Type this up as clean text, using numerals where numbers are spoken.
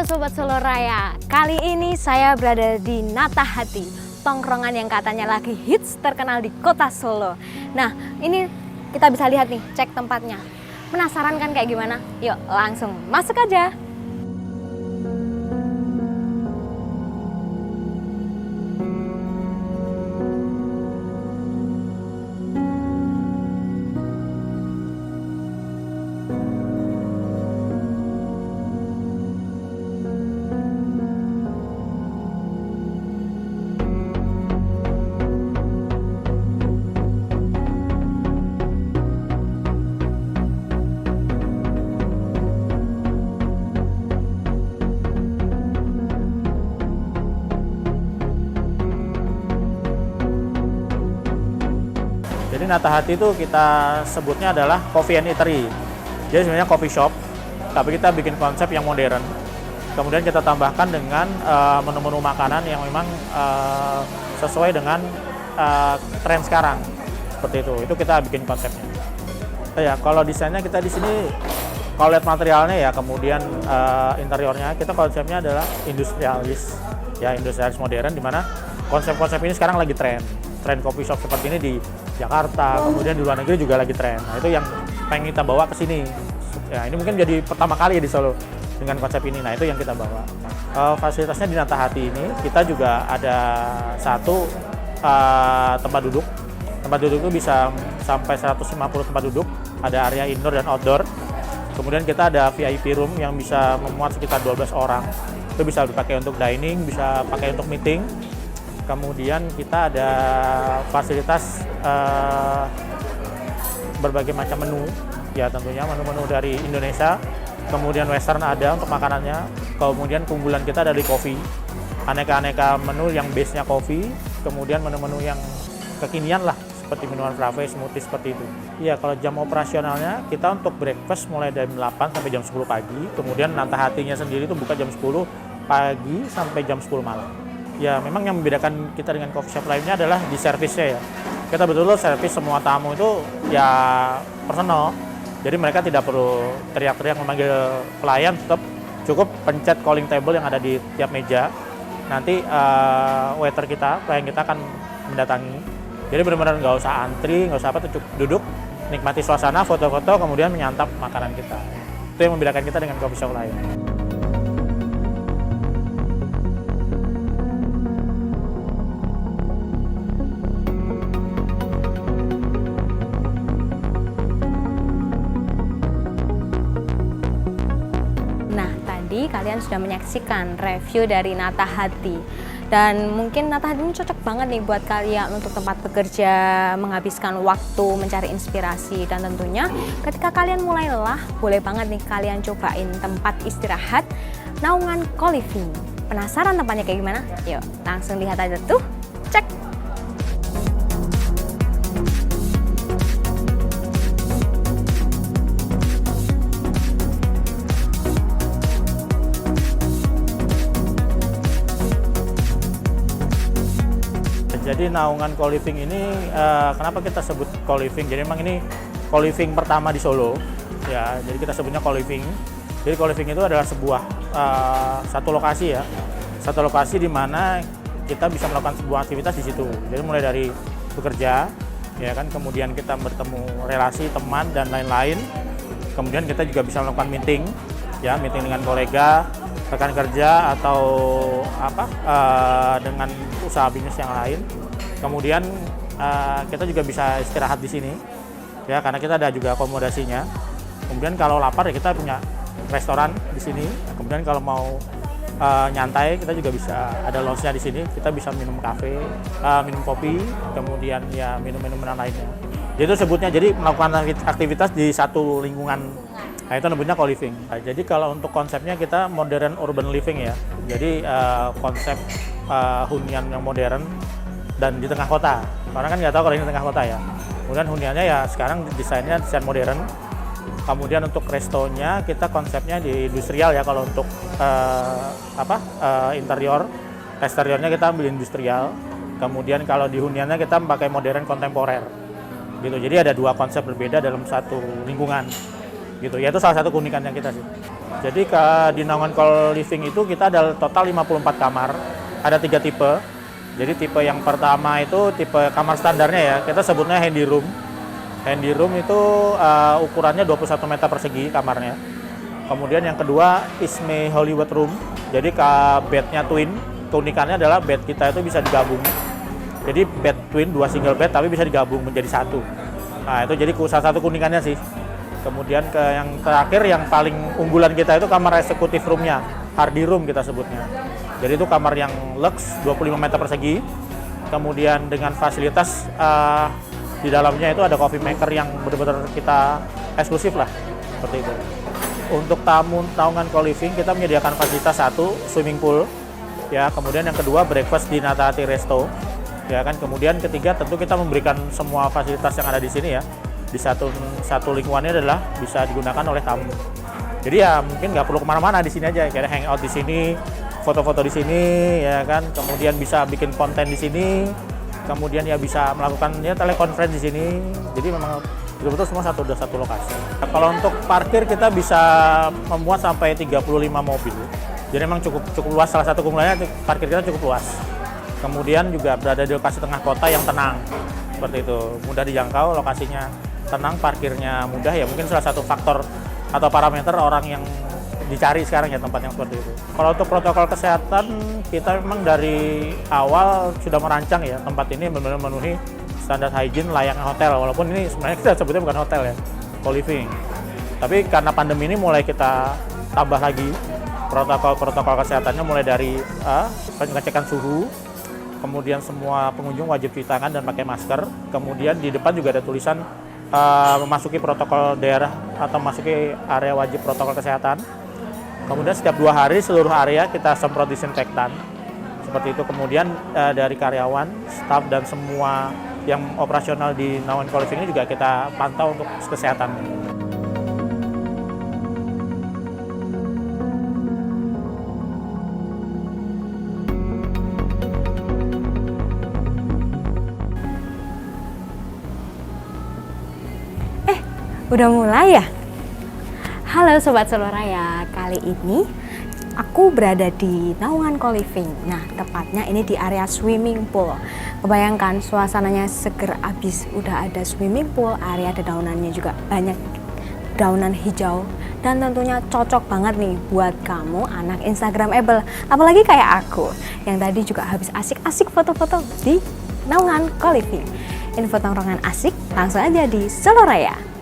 Sobat Solo Raya, kali ini saya berada di Nata Hati, tongkrongan yang katanya lagi hits terkenal di kota Solo. Nah, ini kita bisa lihat nih, cek tempatnya. Penasaran kan kayak gimana? Yuk langsung masuk aja. Jadi Nata Hati itu kita sebutnya adalah coffee and eatery. Jadi sebenarnya coffee shop, tapi kita bikin konsep yang modern. Kemudian kita tambahkan dengan menu-menu makanan yang memang sesuai dengan tren sekarang. Seperti itu. Itu kita bikin konsepnya. Ya, kalau desainnya kita di sini kalau lihat materialnya ya, kemudian interiornya kita konsepnya adalah industrialis. Ya, industrialis modern di mana konsep-konsep ini sekarang lagi tren coffee shop seperti ini di Jakarta, kemudian di luar negeri juga lagi tren. Nah, itu yang pengen kita bawa ke sini. Ya, ini mungkin jadi pertama kali ya di Solo dengan konsep ini. Nah, itu yang kita bawa. Fasilitasnya di Nata Hati ini, kita juga ada satu tempat duduk. Tempat duduk itu bisa sampai 150 tempat duduk. Ada area indoor dan outdoor. Kemudian kita ada VIP room yang bisa memuat sekitar 12 orang. Itu bisa dipakai untuk dining, bisa pakai untuk meeting. Kemudian kita ada fasilitas berbagai macam menu, ya tentunya menu-menu dari Indonesia, kemudian Western ada untuk makanannya, kemudian keunggulan kita dari kopi, aneka-aneka menu yang base-nya kopi, kemudian menu-menu yang kekinian lah, seperti minuman frappe, smoothie seperti itu. Ya, kalau jam operasionalnya kita untuk breakfast mulai dari 8 sampai jam 10 pagi, kemudian Nata Hatinya sendiri itu buka jam 10 pagi sampai jam 10 malam. Ya, memang yang membedakan kita dengan coffee shop lainnya adalah di servisnya ya. Kita betul-betul servis semua tamu itu ya personal. Jadi mereka tidak perlu teriak-teriak memanggil pelayan, tetap cukup pencet calling table yang ada di tiap meja. Nanti waiter kita, pelayan kita akan mendatangi. Jadi benar-benar nggak usah antri, nggak usah apa, cukup duduk, nikmati suasana, foto-foto, kemudian menyantap makanan kita. Itu yang membedakan kita dengan coffee shop lain. Kalian sudah menyaksikan review dari Nata Hati, dan mungkin Nata Hati ini cocok banget nih buat kalian untuk tempat bekerja, menghabiskan waktu, mencari inspirasi, dan tentunya ketika kalian mulai lelah, boleh banget nih kalian cobain tempat istirahat naungan co-living. Penasaran tempatnya kayak gimana? Yuk langsung lihat aja tuh, cek! Jadi naungan co-living ini kenapa kita sebut co-living? Jadi memang ini co-living pertama di Solo. Ya, jadi kita sebutnya co-living. Jadi co-living itu adalah sebuah satu lokasi ya. Satu lokasi di mana kita bisa melakukan sebuah aktivitas di situ. Jadi mulai dari bekerja, ya kan, kemudian kita bertemu relasi, teman dan lain-lain. Kemudian kita juga bisa melakukan meeting, ya, meeting dengan kolega, rekan kerja atau dengan usaha bisnis yang lain. Kemudian kita juga bisa istirahat di sini, ya, karena kita ada juga akomodasinya. Kemudian kalau lapar ya kita punya restoran di sini. Kemudian kalau mau nyantai kita juga bisa ada lounge-nya di sini. Kita bisa minum kafe, minum kopi, kemudian ya minum-minuman lainnya. Jadi itu sebutnya, jadi melakukan aktivitas di satu lingkungan. Nah, itu namanya co-living. Nah, jadi kalau untuk konsepnya kita modern urban living ya. Jadi konsep hunian yang modern dan di tengah kota. Karena kan nggak tahu kalau ini tengah kota ya. Kemudian huniannya ya sekarang desainnya desain modern. Kemudian untuk restonya kita konsepnya di industrial ya. Kalau untuk interior, eksteriornya kita ambil industrial. Kemudian kalau di huniannya kita pakai modern kontemporer. Gitu. Jadi ada dua konsep berbeda dalam satu lingkungan. gitu. Ya itu salah satu keunikannya kita sih. Jadi di Naungan Co-Living itu kita ada total 54 kamar, ada 3 tipe. Jadi tipe yang pertama itu tipe kamar standarnya ya, kita sebutnya handy room. Handy room itu ukurannya 21 meter persegi kamarnya. Kemudian yang kedua Isme Hollywood room, jadi bednya twin. Keunikannya adalah bed kita itu bisa digabung. Jadi bed twin, 2 single bed tapi bisa digabung menjadi satu. Nah itu jadi salah satu keunikannya sih. Kemudian yang terakhir yang paling unggulan kita itu kamar eksekutif roomnya, hardy room kita sebutnya. Jadi itu kamar yang lux, 25 meter persegi. Kemudian dengan fasilitas di dalamnya itu ada coffee maker yang benar-benar kita eksklusif lah, seperti itu. Untuk tamu Naungan Co-Living kita menyediakan fasilitas 1, swimming pool. Ya, kemudian yang kedua breakfast di Nata Hati Resto. Ya kan, kemudian ketiga tentu kita memberikan semua fasilitas yang ada di sini ya. Di satu lingkungannya adalah bisa digunakan oleh tamu. Jadi ya mungkin nggak perlu kemana-mana, di sini aja, kayak hangout di sini, foto-foto di sini, ya kan. Kemudian bisa bikin konten di sini, kemudian ya bisa melakukan ya telekonferensi di sini. Jadi memang betul-betul semua satu lokasi. Nah, kalau untuk parkir kita bisa memuat sampai 35 mobil. Jadi memang cukup luas. Salah satu keunggulannya parkir kita cukup luas. Kemudian juga berada di lokasi tengah kota yang tenang, seperti itu, mudah dijangkau, lokasinya tenang, parkirnya mudah, ya mungkin salah satu faktor atau parameter orang yang dicari sekarang ya tempat yang seperti itu. Kalau untuk protokol kesehatan kita memang dari awal sudah merancang ya tempat ini benar-benar memenuhi standar hygiene layaknya hotel, walaupun ini sebenarnya kita sebutnya bukan hotel ya, co-living. Tapi karena pandemi ini mulai kita tambah lagi protokol kesehatannya, mulai dari pengecekan suhu, kemudian semua pengunjung wajib cuci tangan dan pakai masker. Kemudian di depan juga ada tulisan memasuki protokol daerah atau memasuki area wajib protokol kesehatan. Kemudian setiap 2 hari seluruh area kita semprot disinfektan. Seperti itu. Kemudian dari karyawan, staf dan semua yang operasional di Naungan Co-Living ini juga kita pantau untuk kesehatan. Udah mulai ya? Halo Sobat Seloraya, kali ini aku berada di Naungan Co-Living. Nah, tepatnya ini di area swimming pool. Kebayangkan suasananya seger abis, udah ada swimming pool, area dedaunannya juga banyak daunan hijau. Dan tentunya cocok banget nih buat kamu anak Instagramable. Apalagi kayak aku, yang tadi juga habis asik-asik foto-foto di Naungan Co-Living. Info tongkrongan asik langsung aja di Seloraya.